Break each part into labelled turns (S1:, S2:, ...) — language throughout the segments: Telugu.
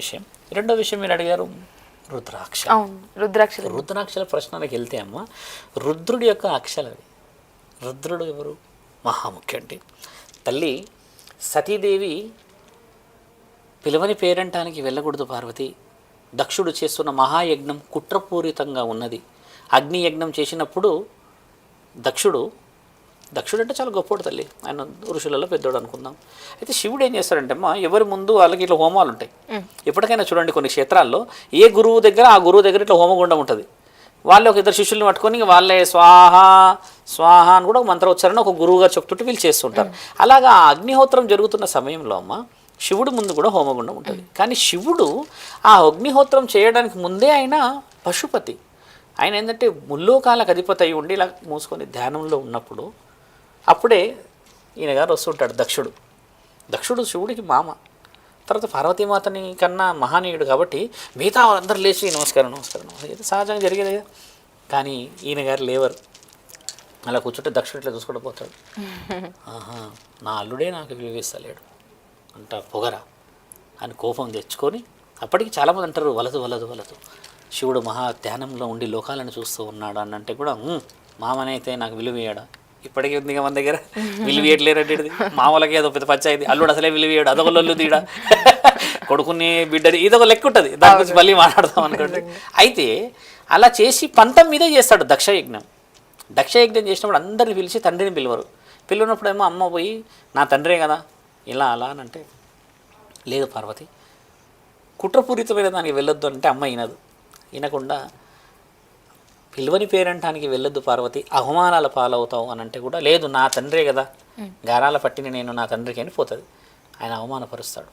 S1: విషయం. రెండో విషయం మీరు అడిగారు రుద్రాక్ష. రుద్రాక్షల ప్రశ్నలకు వెళ్తే అమ్మ, రుద్రుడి యొక్క అక్షలు అవి. రుద్రుడు ఎవరు? మహాముఖ్య అంటే తల్లి సతీదేవి పిలవని పేరంటానికి వెళ్ళకూడదు పార్వతి. దక్షుడు చేస్తున్న మహాయజ్ఞం కుట్రపూరితంగా ఉన్నది. అగ్నియజ్ఞం చేసినప్పుడు దక్షుడు అంటే చాలా గొప్పోడు తల్లి, ఆయన ఋషులలో పెద్దోడు అనుకుందాం. అయితే శివుడు ఏం చేస్తాడంటే అమ్మా, ఎవరి ముందు వాళ్ళకి ఇట్లా హోమాలు ఉంటాయి. ఎప్పటికైనా చూడండి కొన్ని క్షేత్రాల్లో ఏ గురువు దగ్గర ఆ గురువు దగ్గర ఇట్లా హోమగుండం ఉంటుంది. వాళ్ళే ఒక ఇద్దరు శిష్యుల్ని పట్టుకొని వాళ్ళే స్వాహ స్వాహ అని కూడా మంత్రోచ్చారణ ఒక గురువుగా చెప్తుంటే వీళ్ళు చేస్తుంటారు. అలాగా ఆ అగ్నిహోత్రం జరుగుతున్న సమయంలో అమ్మ శివుడి ముందు కూడా హోమగుండం ఉంటుంది. కానీ శివుడు ఆ అగ్నిహోత్రం చేయడానికి ముందే ఆయన పశుపతి. ఆయన ఏంటంటే ముల్లోకాలకు అధిపతి అయి ఉండి ఇలా మూసుకొని ధ్యానంలో ఉన్నప్పుడు అప్పుడే ఈయన గారు వస్తుంటాడు దక్షుడు శివుడికి మామ. తర్వాత పార్వతీమాతని కన్నా మహానీయుడు కాబట్టి మిగతా వాళ్ళందరూ లేచి నమస్కారం ఇది సహజంగా జరిగేది. కానీ ఈయన గారు లేవరు. అలా కూర్చుంటే దక్షుడు ఇట్లా చూసుకుంటూ పోతాడు. నా అల్లుడే నాకు విలువిస్తలేడు అంట పొగరా అని కోపం తెచ్చుకొని, అప్పటికి చాలామంది అంటారు వలదు శివుడు మహా ధ్యానంలో ఉండి లోకాలను చూస్తూ ఉన్నాడు అని అంటే కూడా మామనైతే నాకు విలువేయడా? ఇప్పటికీ ఉంది మన దగ్గర విలువేయట్లేరంటే మామూలకి ఏదో పెద్ద పంచాయతీ. అల్లుడు అసలే విలువేయడు, అదొక లొల్లు తీడ కొడుకుని బిడ్డది ఇదొక లెక్క ఉంటుంది. దాని గురించి మళ్ళీ మాట్లాడదాం అనుకోండి. అయితే అలా చేసి పంతం మీదే చేస్తాడు దక్షయజ్ఞం చేసినప్పుడు అందరిని పిలిచి తండ్రిని పిలువనప్పుడు ఏమో అమ్మ పోయి నా తండ్రే కదా ఇలా అలా అని అంటే, లేదు పార్వతి కుట్రపూరితమైన దానికి వెళ్ళొద్దు అంటే అమ్మ వినకుండా పిలువని పేరంటానికి వెళ్ళొద్దు పార్వతి, అవమానాల పాలవుతావు అని అంటే కూడా లేదు నా తండ్రే కదా గారాల పట్టిని నేను నా తండ్రికి అని పోతుంది. ఆయన అవమానపరుస్తాడు,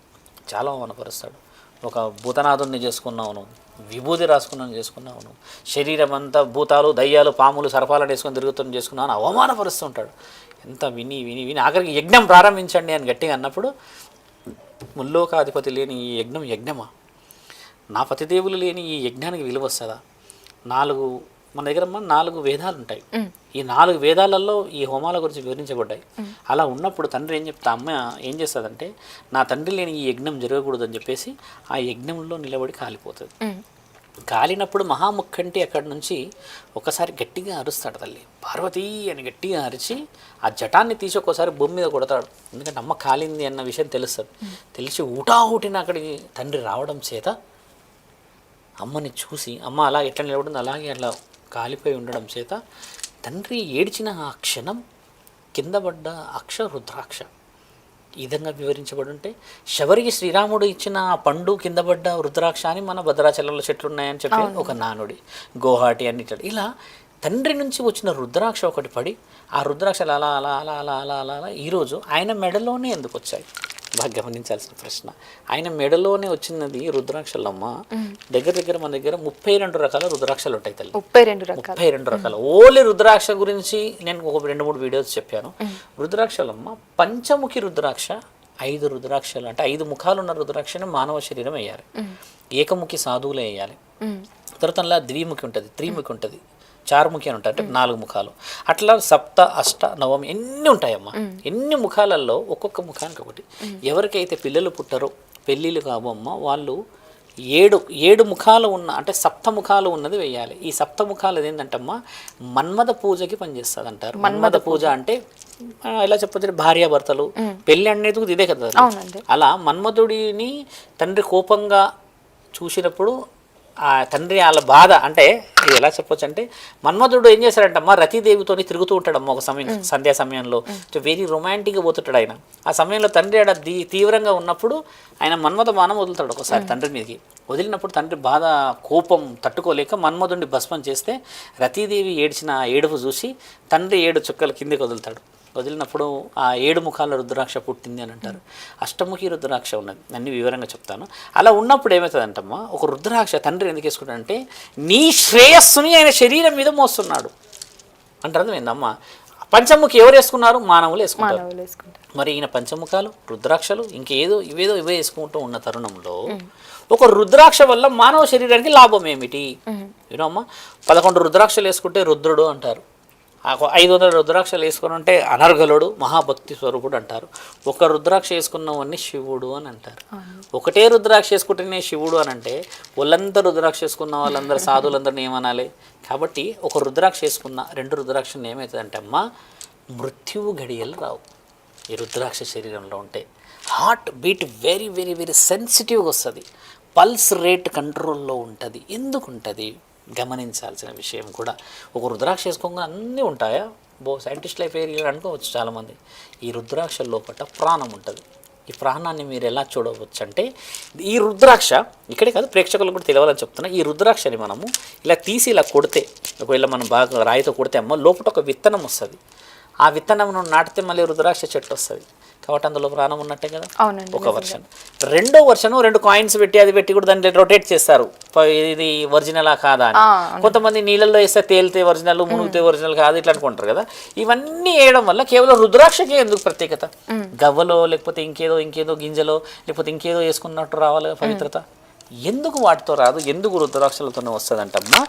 S1: చాలా అవమానపరుస్తాడు. ఒక భూతనాథుని చేసుకున్నావు నువ్వు, విభూతి రాసుకున్నాను చేసుకున్నావు నువ్వు, శరీరం అంతా భూతాలు దయ్యాలు పాములు సర్పాలను వేసుకొని తిరుగుతున్న చేసుకున్నావు అని అవమానపరుస్తుంటాడు. ఎంత విని ఆఖరికి యజ్ఞం ప్రారంభించండి అని గట్టిగా అన్నప్పుడు, ముల్లోకాధిపతి లేని ఈ యజ్ఞమా, నా పతిదేవులు లేని ఈ యజ్ఞానికి విలువ వస్తుందా? మన దగ్గర 4 వేదాలు ఉంటాయి. ఈ 4 వేదాలలో ఈ హోమాల గురించి వివరించబడ్డాయి. అలా ఉన్నప్పుడు తండ్రి అమ్మ ఏం చేస్తుందంటే, నా తండ్రి లేని ఈ యజ్ఞం జరగకూడదని చెప్పేసి ఆ యజ్ఞంలో నిలబడి కాలిపోతుంది. కాలినప్పుడు మహాముఖంటి అక్కడి నుంచి ఒకసారి గట్టిగా అరుస్తాడు తల్లి. పార్వతీ అని గట్టిగా అరిచి ఆ జటాన్ని తీసి ఒక్కోసారి భూమి మీద కొడతాడు. ఎందుకంటే అమ్మ కాలింది అన్న విషయం తెలుస్తుంది. తెలిసి ఊటాహుటిన అక్కడికి తండ్రి రావడం చేత అమ్మని చూసి అమ్మ అలా ఎట్లా నిలబడింది అలాగే అట్లా కాలిపోయి ఉండడం చేత తండ్రి ఏడ్చిన ఆ క్షణం కింద పడ్డ రుద్రాక్ష ఈ విధంగా వివరించబడి ఉంటే, శబరికి శ్రీరాముడు ఇచ్చిన ఆ పండు కింద పడ్డ రుద్రాక్ష అని మన భద్రాచలంలో చెట్లు ఉన్నాయని చెప్పి ఒక నానుడి, గోహాటి అని ఇలా తండ్రి నుంచి వచ్చిన రుద్రాక్ష ఒకటి పడి ఆ రుద్రాక్షలు అలా అలా అలా అలా అలా అలా అలా ఈరోజు ఆయన మెడలోనే ఎందుకు వచ్చాయి? బాగా గమనించాల్సిన ప్రశ్న. ఆయన మెడలోనే వచ్చినది రుద్రాక్షలమ్మ. దగ్గర మన దగ్గర 32 రకాల రుద్రాక్షలు ఉంటాయి తల్లి. 32 రకాల. ఓన్లీ రుద్రాక్ష గురించి నేను ఒక 2-3 వీడియోస్ చెప్పాను. రుద్రాక్షలమ్మ పంచముఖి రుద్రాక్ష, 5 రుద్రాక్షలు అంటే 5 ముఖాలు ఉన్న రుద్రాక్షను మానవ శరీరం వేయాలి. ఏకముఖి సాధువులే వేయాలి. తర్వాత అలా ద్విముఖి ఉంటుంది, త్రిముఖి ఉంటుంది, చారుముఖి అని ఉంటాయి అంటే 4 ముఖాలు. అట్లా సప్త అష్ట నవమి ఎన్ని ఉంటాయమ్మా. ఎన్ని ముఖాలలో ఒక్కొక్క ముఖానికి ఒకటి. ఎవరికైతే పిల్లలు పుట్టరో పెళ్ళిళ్ళు కాబోమ్మ వాళ్ళు 7 ముఖాలు ఉన్న అంటే సప్తముఖాలు ఉన్నది వేయాలి. ఈ సప్తముఖాలు ఏంటంటమ్మా మన్మథ పూజకి పనిచేస్తుంది అంటారు. మన్మథ పూజ అంటే ఎలా చెప్పొచ్చు, భార్యాభర్తలు పెళ్ళి అనేది ఇదే కదా. అలా మన్మధుడిని తండ్రి కోపంగా చూసినప్పుడు ఆ తండ్రి వాళ్ళ బాధ అంటే ఇది ఎలా చెప్పొచ్చు అంటే, మన్మధుడు ఏం చేశాడంటమ్మా రతీదేవితో తిరుగుతూ ఉంటాడమ్మ ఒక సమయం సంధ్యా సమయంలో. వెరీ రొమాంటిక్గా పోతుంటాడు ఆయన. ఆ సమయంలో తండ్రి ఆడ తీవ్రంగా ఉన్నప్పుడు ఆయన మన్మథ బాణం వదులుతాడు ఒకసారి తండ్రి మీదకి. వదిలినప్పుడు తండ్రి బాధ కోపం తట్టుకోలేక మన్మధుడిని భస్మం చేస్తే రతీదేవి ఏడ్చిన ఏడుపు చూసి తండ్రి 7 చుక్కలు కిందికి వదిలినప్పుడు ఆ 7 ముఖాల రుద్రాక్ష పుట్టింది అని అంటారు. అష్టముఖి రుద్రాక్ష ఉన్నది, అన్ని వివరంగా చెప్తాను. అలా ఉన్నప్పుడు ఏమవుతుందంటమ్మా, ఒక రుద్రాక్ష తండ్రి ఎందుకు వేసుకుంటాడంటే నీ శ్రేయస్సుని ఆయన శరీరం మీద మోస్తున్నాడు అంటారు. అర్థమైందమ్మా. పంచముఖి ఎవరు వేసుకున్నారు? మానవులు వేసుకుంటారు. మరి ఈయన పంచముఖాలు రుద్రాక్షలు ఇంకేదో ఇవే వేసుకుంటూ ఉన్న తరుణంలో ఒక రుద్రాక్ష వల్ల మానవ శరీరానికి లాభం ఏమిటి? యూనో అమ్మా, 11 రుద్రాక్షలు వేసుకుంటే రుద్రుడు అంటారు. 500 రుద్రాక్షలు వేసుకుని ఉంటే అనర్గలుడు మహాభక్తి స్వరూపుడు అంటారు. ఒక రుద్రాక్ష వేసుకున్నవన్నీ శివుడు అని అంటారు. ఒకటే రుద్రాక్ష వేసుకుంటేనే శివుడు అని అంటే వాళ్ళంతా రుద్రాక్ష వేసుకున్న వాళ్ళందరూ సాధువులందరినీ ఏమనాలి? కాబట్టి ఒక రుద్రాక్ష వేసుకున్న 2 రుద్రాక్షలు ఏమవుతుందంటే అమ్మ మృత్యువు గడియలు రావు. ఈ రుద్రాక్ష శరీరంలో ఉంటే heart beat very very very సెన్సిటివ్గా వస్తుంది, పల్స్ రేట్ కంట్రోల్లో ఉంటుంది. ఎందుకు ఉంటుంది గమనించాల్సిన విషయం కూడా. ఒక రుద్రాక్ష వేసుకోగా అన్నీ ఉంటాయా? సైంటిస్ట్ లైఫ్ ఏరియా అనుకోవచ్చు చాలామంది. ఈ రుద్రాక్ష లోపల ప్రాణం ఉంటుంది. ఈ ప్రాణాన్ని మీరు ఎలా చూడవచ్చు అంటే ఈ రుద్రాక్ష ఇక్కడే కాదు ప్రేక్షకులకు కూడా తెలియాలని చెప్తున్నా. ఈ రుద్రాక్షని మనము ఇలా తీసి ఇలా కొడితే, ఒకవేళ మనం బాగా రాయితో కొడితే అమ్మ లోపల ఒక విత్తనం వస్తుంది. ఆ విత్తనం నాటితే మళ్ళీ రుద్రాక్ష చెట్టు వస్తుంది. కాబట్టి అందులో ప్రాణం ఉన్నట్టే కదా. ఒక వర్షన్. రెండో వర్షన్ 2 కాయిన్స్ పెట్టి అది పెట్టి కూడా దాన్ని రొటేట్ చేస్తారు, ఇది ఒరిజినలా కాదా అని. కొంతమంది నీళ్ళల్లో వేస్తే తేలితే ఒరిజినల్, మునిగితే ఒరిజినల్ కాదు ఇట్లా అనుకుంటారు కదా. ఇవన్నీ వేయడం వల్ల కేవలం రుద్రాక్షకే ఎందుకు ప్రత్యేకత? గవ్వలో లేకపోతే ఇంకేదో గింజలో లేకపోతే ఇంకేదో వేసుకున్నట్టు రావాలి పవిత్రత. ఎందుకు వాటితో రాదు? ఎందుకు రుద్రాక్షలతోనే వస్తుందంటమ్మా,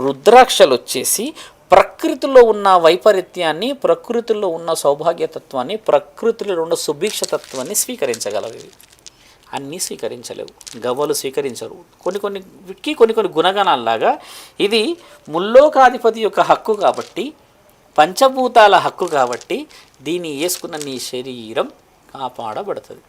S1: రుద్రాక్షలు వచ్చేసి ప్రకృతిలో ఉన్న వైపరీత్యాన్ని, ప్రకృతిలో ఉన్న సౌభాగ్యతత్వాన్ని, ప్రకృతిలో ఉన్న సుభిక్షతత్వాన్ని స్వీకరించగలవు. ఇవి అన్నీ స్వీకరించలేవు. గవ్వలు స్వీకరించరు. కొన్ని గుణగణాల్లాగా ఇది ముల్లోకాధిపతి యొక్క హక్కు కాబట్టి, పంచభూతాల హక్కు కాబట్టి దీన్ని వేసుకున్న నీ శరీరం కాపాడబడుతుంది.